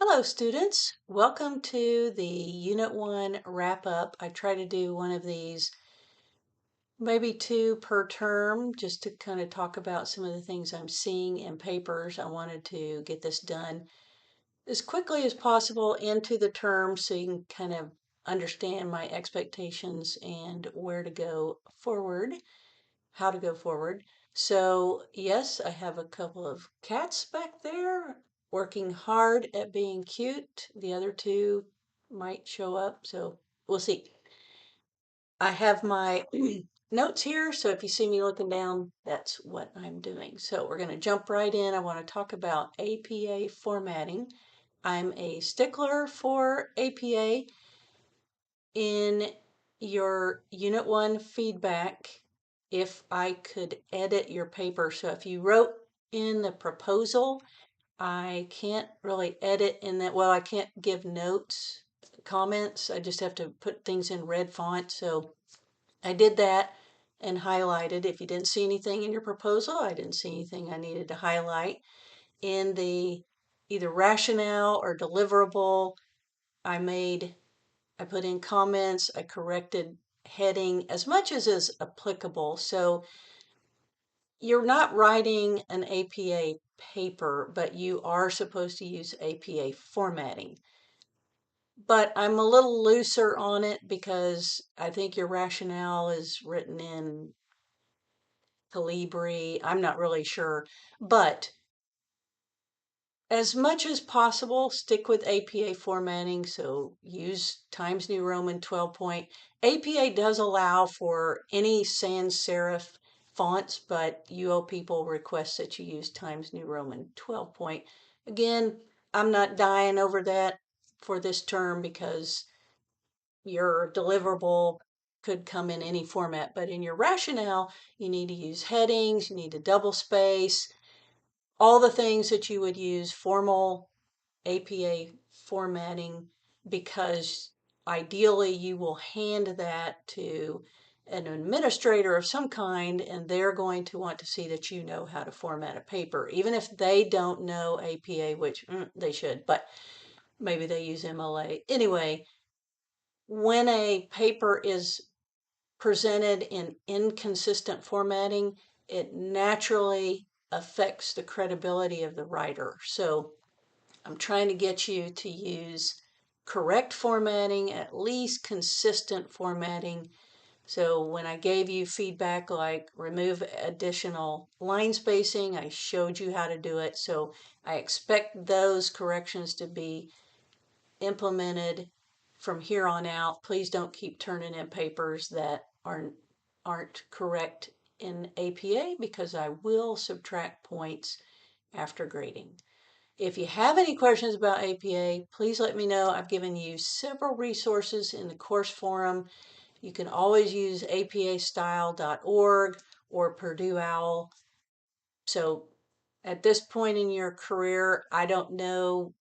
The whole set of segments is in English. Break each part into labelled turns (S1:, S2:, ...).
S1: Hello students, welcome to the Unit 1 wrap-up. I try to do one of these, maybe two per term, just to kind of talk about some of the things I'm seeing in papers. I wanted to get this done as quickly as possible into the term so you can kind of understand my expectations and where to go forward, how to go forward. So yes, I have a couple of cats back there working hard at being cute. The other two might show up, so we'll see. I have my notes here, so if you see me looking down, that's what I'm doing. So we're going to jump right in. I want to talk about APA formatting. I'm a stickler for APA. In your Unit 1 feedback, if I could edit your paper. So if you wrote in the proposal, I can't really edit in that. Well, I can't give notes, comments. I just have to put things in red font. So I did that and highlighted. If you didn't see anything in your proposal, I didn't see anything I needed to highlight. In the either rationale or deliverable, I put in comments, I corrected heading as much as is applicable. So you're not writing an APA paper, but you are supposed to use APA formatting. But I'm a little looser on it because I think your rationale is written in Calibri. I'm not really sure. But as much as possible, stick with APA formatting. So use Times New Roman 12 point. APA does allow for any sans serif fonts, but UO people request that you use Times New Roman 12 point. Again, I'm not dying over that for this term because your deliverable could come in any format, but in your rationale, you need to use headings, you need to double space, all the things that you would use formal APA formatting, because ideally you will hand that to an administrator of some kind and they're going to want to see that you know how to format a paper, even if they don't know APA, which they should, but maybe they use MLA. Anyway, when a paper is presented in inconsistent formatting, it naturally affects the credibility of the writer. So I'm trying to get you to use correct formatting, at least consistent formatting. So when I gave you feedback like remove additional line spacing, I showed you how to do it. So I expect those corrections to be implemented from here on out. Please don't keep turning in papers that aren't correct in APA because I will subtract points after grading. If you have any questions about APA, please let me know. I've given you several resources in the course forum. You can always use apastyle.org or Purdue OWL. So at this point in your career, I don't know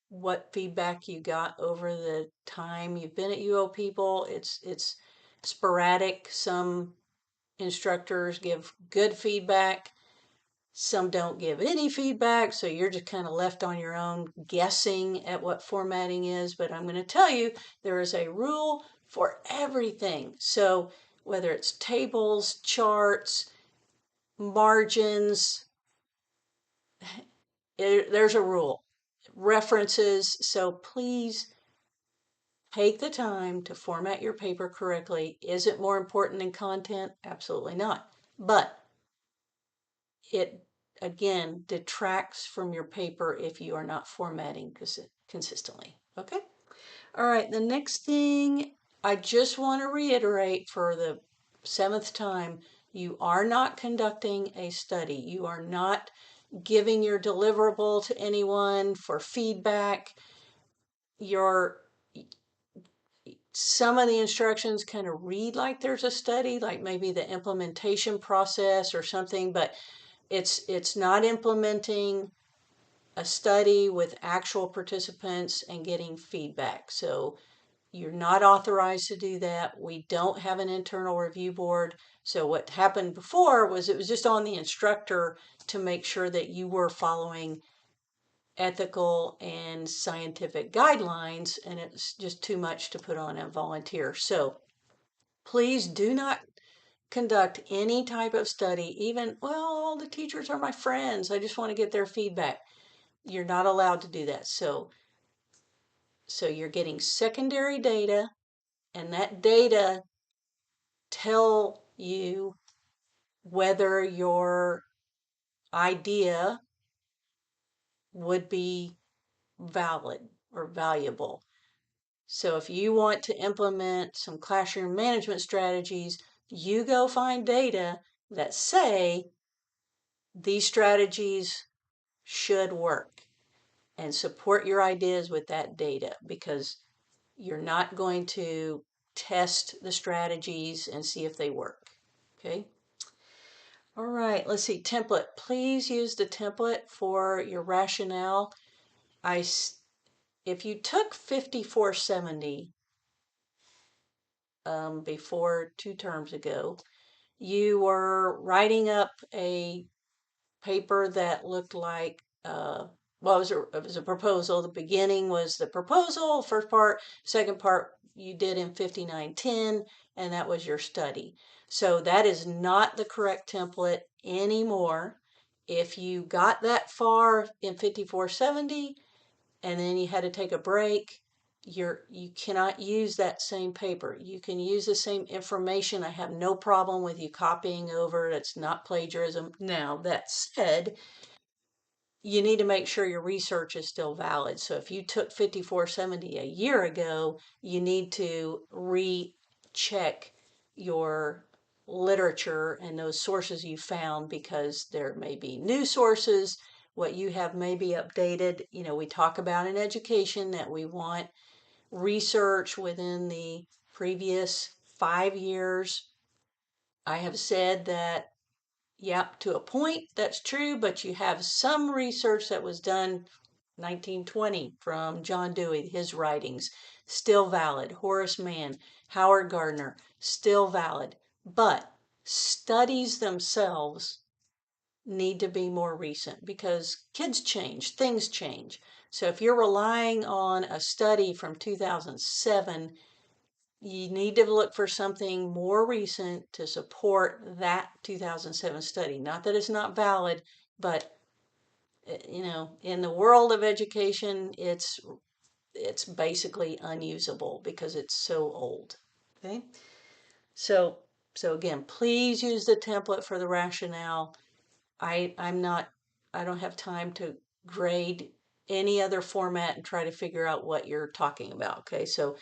S1: what feedback you got over the time you've been at UO people. It's sporadic. Some instructors give good feedback. Some don't give any feedback, so you're just kind of left on your own guessing at what formatting is. But I'm going to tell you there is a rule for everything. So whether it's tables, charts, margins, there's a rule. References. So please take the time to format your paper correctly. Is it more important than content? Absolutely not. But it, again, detracts from your paper if you are not formatting consistently. Okay? All right, the next thing I just want to reiterate for the 7th time, you are not conducting a study. You are not giving your deliverable to anyone for feedback. Some of the instructions kind of read like there's a study, like maybe the implementation process or something, but it's not implementing a study with actual participants and getting feedback. So you're not authorized to do that. We don't have an internal review board. So what happened before was it was just on the instructor to make sure that you were following ethical and scientific guidelines, and it's just too much to put on a volunteer. So please do not conduct any type of study, even, well, all the teachers are my friends, I just want to get their feedback. You're not allowed to do that. So you're getting secondary data, and that data tell you whether your idea would be valid or valuable. So if you want to implement some classroom management strategies, you go find data that say these strategies should work, and support your ideas with that data, because you're not going to test the strategies and see if they work. Okay. All right, let's see, template. Please use the template for your rationale. If you took 5470 before 2 terms ago, you were writing up a paper that looked like, well, it was a proposal. The beginning was the proposal, first part, second part you did in 5910, and that was your study. So that is not the correct template anymore. If you got that far in 5470 and then you had to take a break, you cannot use that same paper. You can use the same information. I have no problem with you copying over. It's not plagiarism. Now, that said, you need to make sure your research is still valid. So if you took 5470 a year ago, you need to recheck your literature and those sources you found, because there may be new sources. What you have may be updated. You know, we talk about in education that we want research within the previous 5 years. I have said that, yep, to a point, that's true, but you have some research that was done 1920 from John Dewey, his writings, still valid. Horace Mann, Howard Gardner, still valid. But studies themselves need to be more recent, because kids change, things change. So if you're relying on a study from 2007, you need to look for something more recent to support that 2007 study. Not that it's not valid, but you know, in the world of education, it's basically unusable because it's so old. Okay, so again, please use the template for the rationale. I'm not, I don't have time to grade any other format and try to figure out what you're talking about. Okay, so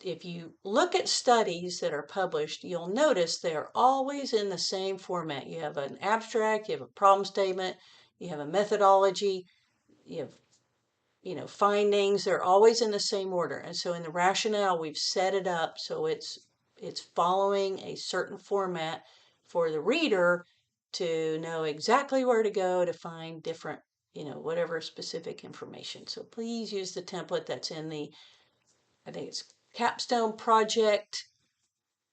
S1: if you look at studies that are published, you'll notice they're always in the same format. You have an abstract, you have a problem statement, you have a methodology, you have, you know, findings. They're always in the same order. And so in the rationale, we've set it up so it's following a certain format for the reader to know exactly where to go to find different, you know, whatever specific information. So please use the template that's in the, I think it's capstone project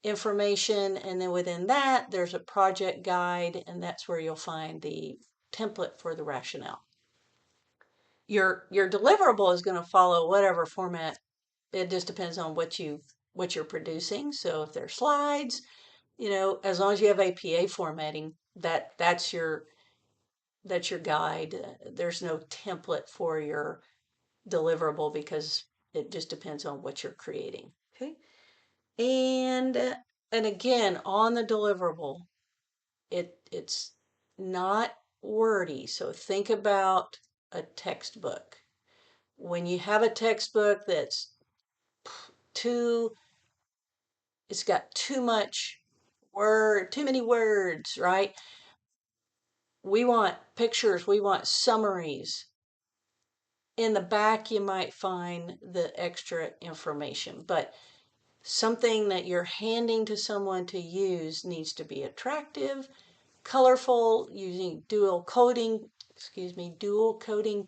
S1: information, and then within that there's a project guide, and that's where you'll find the template for the rationale. Your deliverable is going to follow whatever format. It just depends on what you're producing. So if they're slides, you know, as long as you have APA formatting, that's your guide. There's no template for your deliverable because it just depends on what you're creating. Okay. And again, on the deliverable, it's not wordy. So think about a textbook. When you have a textbook that's too, it's got too much too many words, right? We want pictures, we want summaries. In the back, you might find the extra information, but something that you're handing to someone to use needs to be attractive, colorful, using dual coding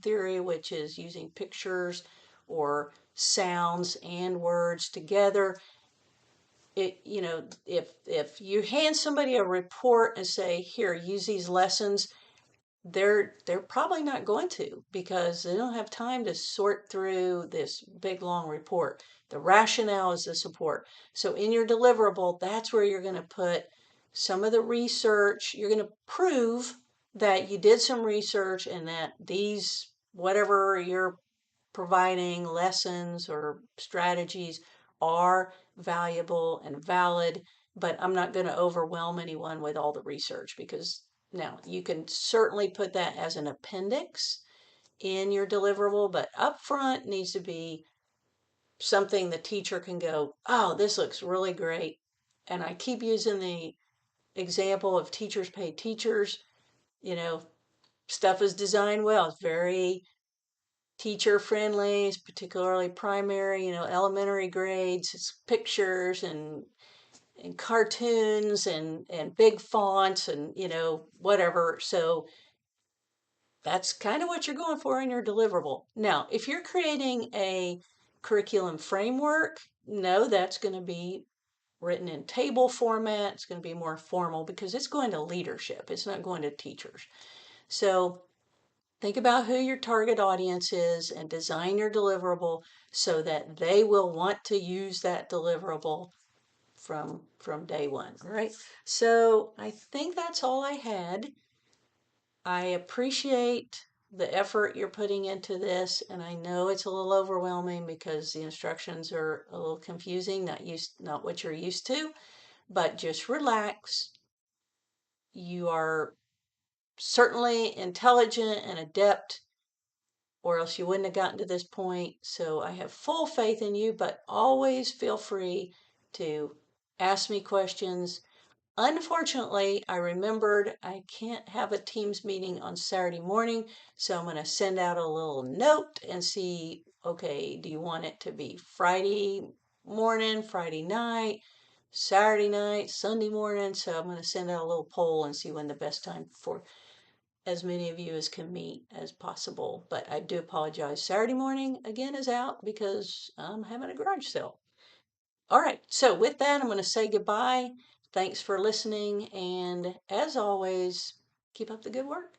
S1: theory, which is using pictures or sounds and words together. You know, if you hand somebody a report and say, here, use these lessons, they're probably not going to because they don't have time to sort through this big long report. The rationale is the support. So in your deliverable, that's where you're going to put some of the research. You're going to prove that you did some research and that these, whatever you're providing lessons or strategies are valuable and valid, but I'm not going to overwhelm anyone with all the research because now you can certainly put that as an appendix in your deliverable, but up front needs to be something the teacher can go, oh, this looks really great. And I keep using the example of teachers pay teachers. You know, stuff is designed well. It's very teacher friendly, it's particularly primary, elementary grades. It's pictures and cartoons and big fonts and, whatever. So that's kind of what you're going for in your deliverable. Now, if you're creating a curriculum framework, no, that's going to be written in table format. It's going to be more formal because it's going to leadership. It's not going to teachers. So think about who your target audience is and design your deliverable so that they will want to use that deliverable from day one. All right. So I think that's all I had. I appreciate the effort you're putting into this, and I know it's a little overwhelming because the instructions are a little confusing, not what you're used to, but just relax. You are certainly intelligent and adept, or else you wouldn't have gotten to this point. So I have full faith in you, but always feel free to ask me questions. Unfortunately, I remembered I can't have a Teams meeting on Saturday morning, so I'm going to send out a little note and see, okay, do you want it to be Friday morning, Friday night, Saturday night, Sunday morning? So I'm going to send out a little poll and see when the best time for as many of you as can meet as possible. But I do apologize. Saturday morning again is out because I'm having a garage sale. All right, so with that, I'm going to say goodbye. Thanks for listening, and as always, keep up the good work.